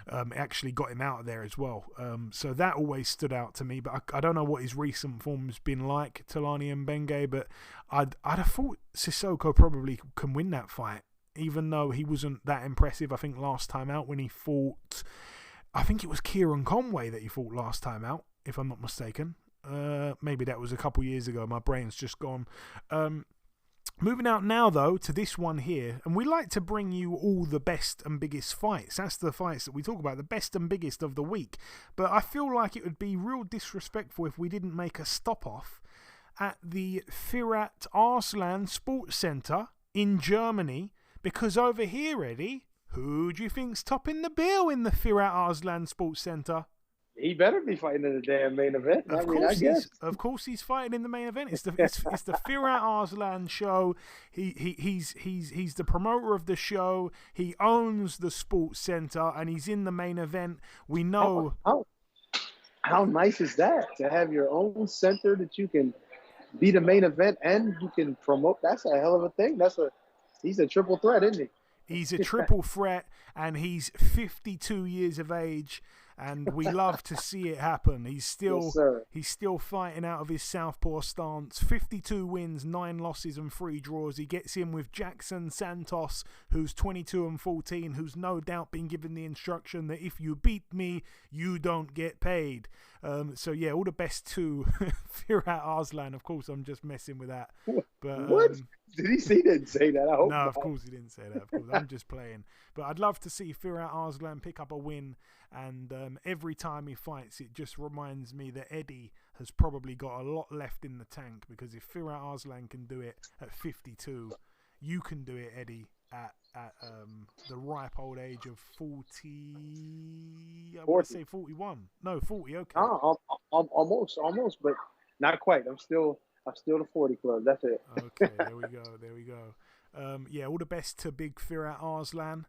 Actually got him out of there as well. So that always stood out to me, but I don't know what his recent form's been like, Talani Mbenge, but I'd have thought Sissoko probably can win that fight, even though he wasn't that impressive. I think last time out when he fought, I think it was Kieran Conway that he fought last time out, if I'm not mistaken. Maybe that was a couple years ago. My brain's just gone. Moving out now, though, to this one here. And we like to bring you all the best and biggest fights. That's the fights that we talk about, the best and biggest of the week. But I feel like it would be real disrespectful if we didn't make a stop-off at the Firat Arslan Sports Centre in Germany. Because over here, Eddie, who do you think's topping the bill in the Firat Arslan Sports Centre? He better be fighting in the damn main event. Of course he's fighting in the main event. It's the Firat Arslan show. He's the promoter of the show. He owns the Sports Centre and he's in the main event. We know. How nice is that to have your own center that you can be the main event and you can promote? That's a hell of a thing. He's a triple threat, isn't he? He's a triple threat, and he's 52 years of age, and we love to see it happen. He's still fighting out of his southpaw stance. 52 wins, 9 losses, and 3 draws. He gets in with Jackson Santos, who's 22-14, who's no doubt been given the instruction that if you beat me, you don't get paid. So yeah, all the best to Firat Arslan. Of course, I'm just messing with that. But what? Did he say? He didn't say that. I hope no, not. Of course he didn't say that. Of course, I'm just playing. But I'd love to see Firat Arslan pick up a win. And every time he fights, it just reminds me that Eddie has probably got a lot left in the tank. Because if Firat Arslan can do it at 52, you can do it, Eddie, at the ripe old age of 40. I want to say 41. No, 40. Okay. Almost, but not quite. I'm still the 40 club. That's it. Okay, there we go. Yeah, all the best to big Firat Arslan.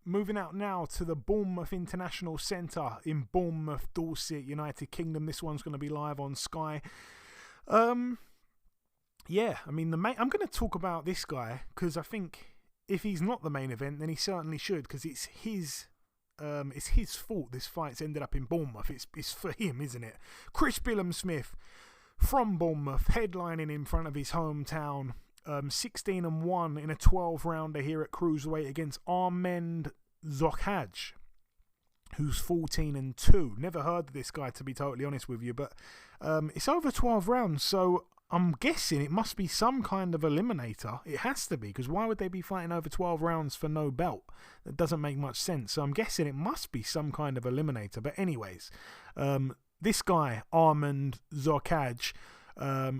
Moving out now to the Bournemouth International Centre in Bournemouth, Dorset, United Kingdom. This one's going to be live on Sky. Yeah, I mean, I'm going to talk about this guy because I think if he's not the main event, then he certainly should, because it's his fault this fight's ended up in Bournemouth. It's for him, isn't it? Chris Billam-Smith from Bournemouth, headlining in front of his hometown. 16-1 in a 12-rounder here at cruiserweight against Armand Zokhaj, who's 14-2. Never heard of this guy, to be totally honest with you, but it's over 12 rounds, so I'm guessing it must be some kind of eliminator. It has to be, because why would they be fighting over 12 rounds for no belt? That doesn't make much sense. So I'm guessing it must be some kind of eliminator. But anyways, this guy, Armand Zorkaj,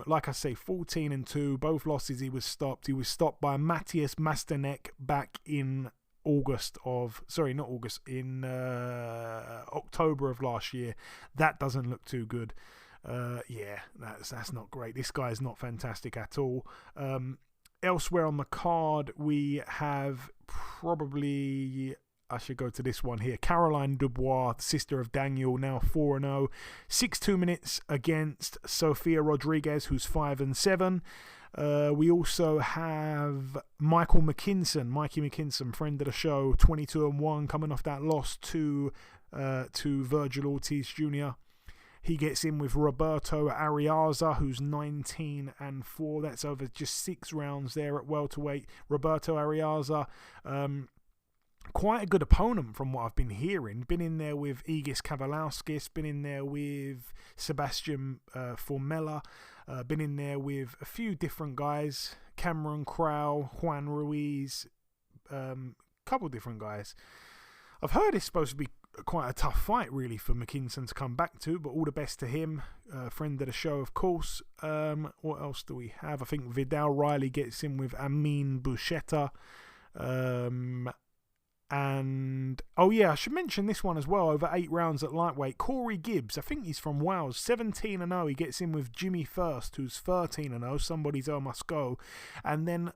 like I say, 14-2, both losses he was stopped. He was stopped by Matthias Masternek back in October of last year. That doesn't look too good. That's not great. This guy is not fantastic at all. Elsewhere on the card, we have I should go to this one here. Caroline Dubois, the sister of Daniel, now 4-0. 6-2 minutes against Sofia Rodriguez, who's 5-7. We also have Mikey McKinson, friend of the show, 22-1, coming off that loss to Virgil Ortiz Jr. He gets in with Roberto Ariaza, who's 19-4. That's over just 6 rounds there at welterweight. Roberto Ariaza, quite a good opponent from what I've been hearing. Been in there with Egis Kavalauskas, been in there with Sebastian Formella, been in there with a few different guys, Cameron Crowe, Juan Ruiz, couple different guys. I've heard it's supposed to be quite a tough fight really for McKinson to come back to, but all the best to him. Friend of the show, of course. What else do we have? I think Vidal Riley gets in with Amin Bouchetta. And I should mention this one as well, over 8 rounds at lightweight. Corey Gibbs, I think he's from Wales, 17-0. He gets in with Jimmy First, who's 13-0. Somebody's must go. And then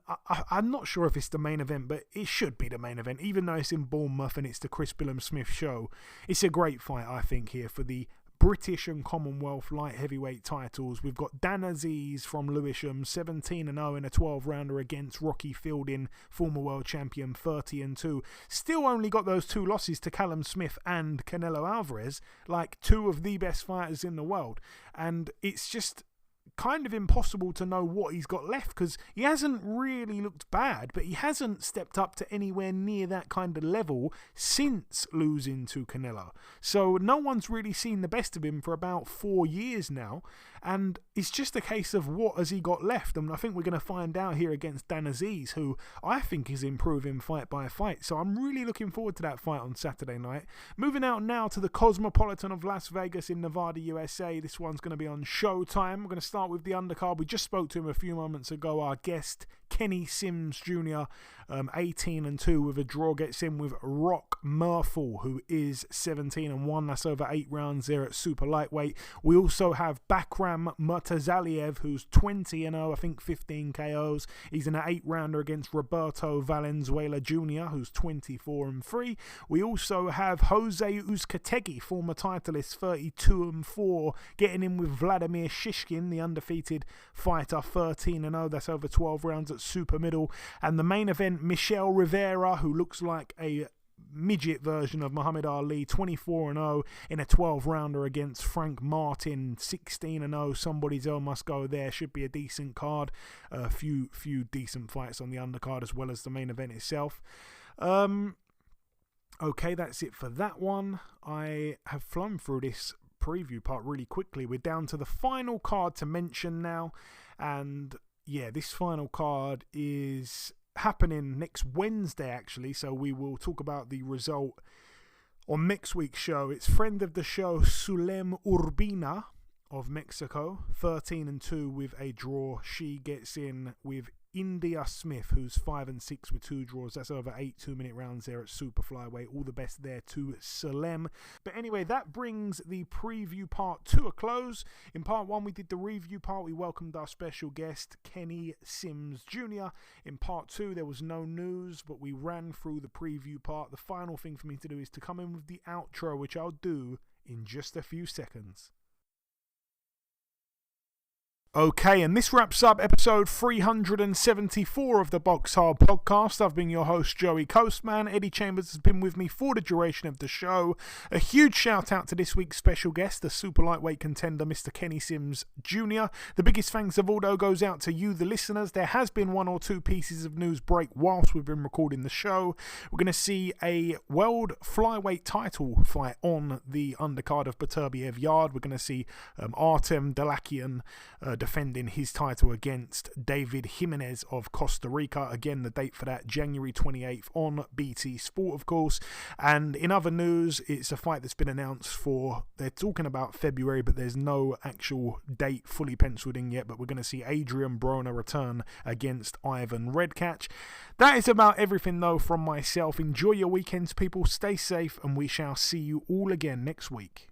I'm not sure if it's the main event, but it should be the main event, even though it's in Bournemouth and it's the Chris Billum-Smith show. It's a great fight, I think, here for the British and Commonwealth light heavyweight titles. We've got Dan Aziz from Lewisham, 17-0 in a 12-rounder against Rocky Fielding, former world champion, 30-2. Still only got those 2 losses to Callum Smith and Canelo Alvarez, like 2 of the best fighters in the world. And it's just kind of impossible to know what he's got left, because he hasn't really looked bad, but he hasn't stepped up to anywhere near that kind of level since losing to Canelo. So no one's really seen the best of him for about 4 years now, and it's just a case of what has he got left. And I think we're going to find out here against Dan Aziz, who I think is improving fight by fight. So I'm really looking forward to that fight on Saturday night. Moving out now to the Cosmopolitan of Las Vegas in Nevada, USA. This one's going to be on Showtime. We're going to start with the undercard. We just spoke to him a few moments ago. Our guest, Kenneth Sims Jr, 18-2 with a draw, gets in with Rock Myrthil, who is 17-1. That's over 8 rounds there at super lightweight. We also have Bakram Murtazaliev, who's 20-0, I think 15 KOs. He's in an 8-rounder against Roberto Valenzuela Jr, who's 24-3. We also have Jose Uzcategui, former titleist, 32-4, getting in with Vladimir Shishkin, the undefeated fighter, 13-0. That's over 12 rounds at super middle. And the main event, Michel Rivera, who looks like a midget version of Muhammad Ali, 24-0 in a 12-rounder against Frank Martin, 16-0. Somebody's must go there. Should be a decent card. A few decent fights on the undercard as well as the main event itself. Okay, that's it for that one. I have flown through this preview part really quickly. We're down to the final card to mention now, and this final card is happening next Wednesday actually, so we will talk about the result on next week's show. It's friend of the show Sulem Urbina of Mexico, 13-2 with a draw. She gets in with India Smith, who's 5-6 with 2 draws. That's over 8 2-minute rounds there at super flyweight. All the best there to Salem. But anyway, that brings the preview part to a close. In part 1, we did the review part. We welcomed our special guest, Kenneth Sims Jr. In part 2, there was no news, but we ran through the preview part. The final thing for me to do is to come in with the outro, which I'll do in just a few seconds. Okay, and this wraps up episode 374 of the BoxHard Podcast. I've been your host, Joey Coastman. Eddie Chambers has been with me for the duration of the show. A huge shout out to this week's special guest, the super lightweight contender, Mr. Kenneth Sims Jr. The biggest thanks of all, though, goes out to you, the listeners. There has been 1 or 2 pieces of news break whilst we've been recording the show. We're going to see a world flyweight title fight on the undercard of Beterbiev Yard. We're going to see Artem Dalakian defending his title against David Jimenez of Costa Rica. Again, the date for that, January 28th on BT Sport, of course. And in other news, it's a fight that's been announced for, they're talking about February, but there's no actual date fully penciled in yet. But we're going to see Adrian Broner return against Ivan Redkach. That is about everything, though, from myself. Enjoy your weekends, people. Stay safe, and we shall see you all again next week.